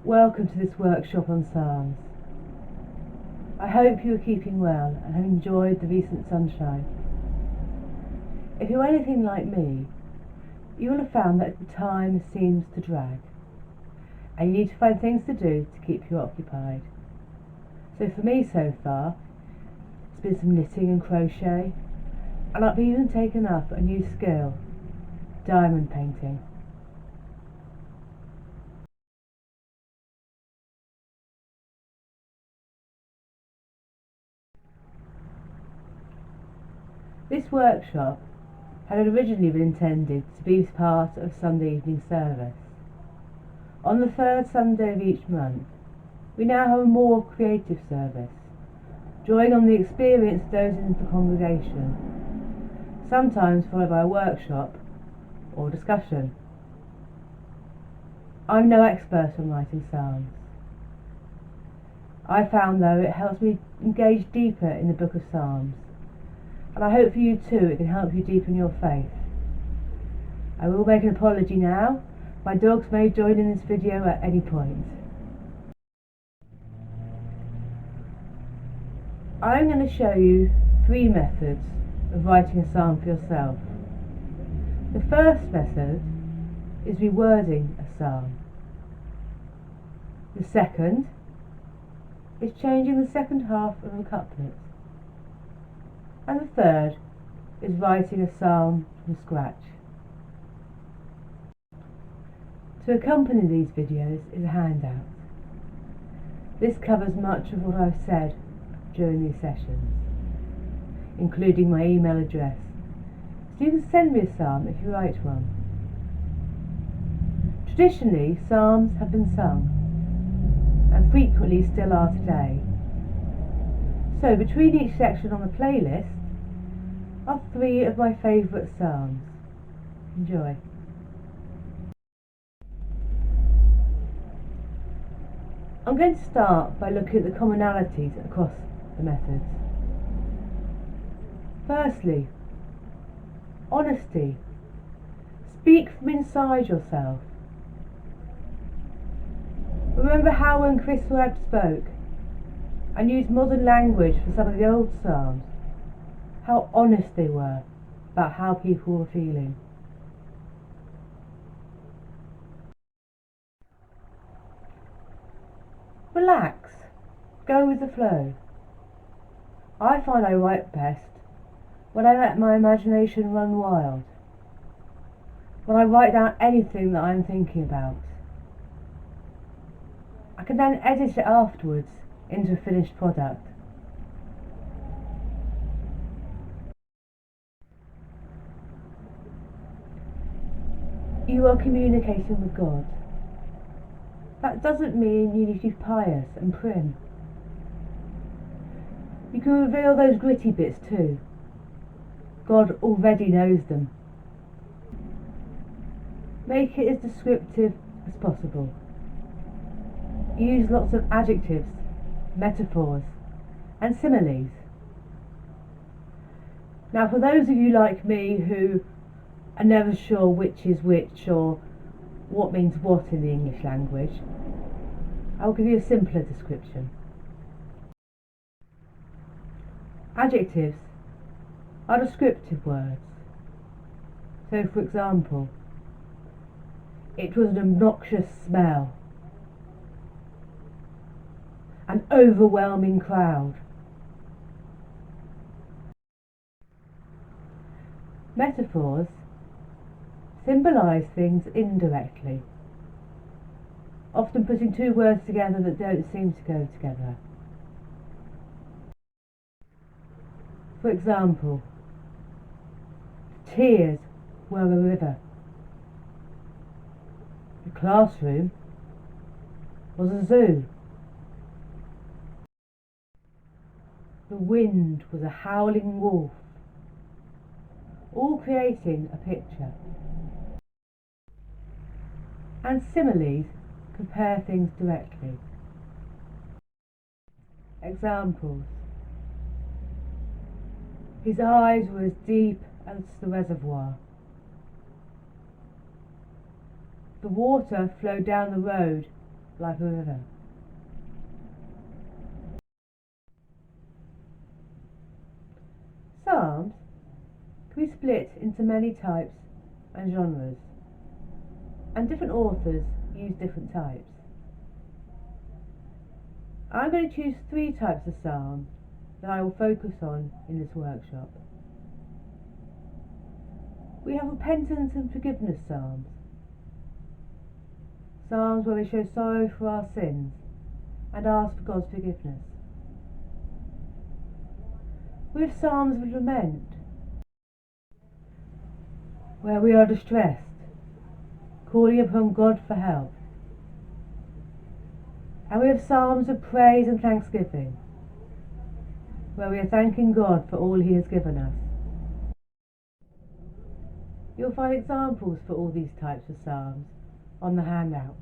Welcome to this workshop on Psalms. I hope you are keeping well and have enjoyed the recent sunshine. If you're anything like me, you will have found that time seems to drag, and you need to find things to do to keep you occupied. So for me so far, it's been some knitting and crochet, and I've even taken up a new skill, diamond painting. This workshop had originally been intended to be part of Sunday evening service. On the third Sunday of each month, we now have a more creative service, drawing on the experience of those in the congregation, sometimes followed by a workshop or discussion. I'm no expert on writing psalms. I found, though, it helps me engage deeper in the book of Psalms, and I hope for you too it can help you deepen your faith. I will make an apology now. My dogs may join in this video at any point. I'm going to show you 3 methods of writing a psalm for yourself. The first method is rewording a psalm. The second is changing the second half of a couplet. And the third is writing a psalm from scratch. To accompany these videos is a handout. This covers much of what I've said during these sessions, including my email address, so you can send me a psalm if you write one. Traditionally, psalms have been sung, and frequently still are today. So between each section on the playlist are 3 of my favourite psalms. Enjoy. I'm going to start by looking at the commonalities across the methods. Firstly, honesty. Speak from inside yourself. Remember how when Chris Webb spoke and used modern language for some of the old psalms, how honest they were about how people were feeling. Relax. Go with the flow. I find I write best when I let my imagination run wild, when I write down anything that I'm thinking about. I can then edit it afterwards into a finished product. You are communicating with God. That doesn't mean you need to be pious and prim. You can reveal those gritty bits too. God already knows them. Make it as descriptive as possible. Use lots of adjectives, metaphors, and similes. Now, for those of you like me who are never sure which is which or what means what in the English language, I'll give you a simpler description. Adjectives are descriptive words. So, for example, it was an obnoxious smell, an overwhelming crowd. Metaphors symbolise things indirectly, often putting 2 words together that don't seem to go together. For example, tears were a river. The classroom was a zoo. The wind was a howling wolf, all creating a picture. And similes compare things directly. Examples: his eyes were as deep as the reservoir. The water flowed down the road like a river. Psalms can be split into many types and genres, and different authors use different types. I'm going to choose 3 types of psalm that I will focus on in this workshop. We have repentance and forgiveness psalms. Psalms where we show sorrow for our sins and ask for God's forgiveness. We have psalms of lament, where we are distressed, calling upon God for help. And we have psalms of praise and thanksgiving, where we are thanking God for all He has given us. You'll find examples for all these types of psalms on the handout.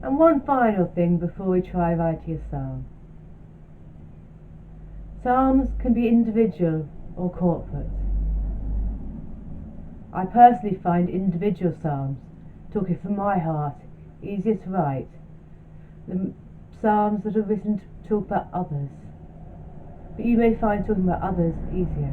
And one final thing before we try writing a psalm. Psalms can be individual or corporate. I personally find individual psalms, talking from my heart, easier to write than psalms that are written to talk about others. But you may find talking about others easier.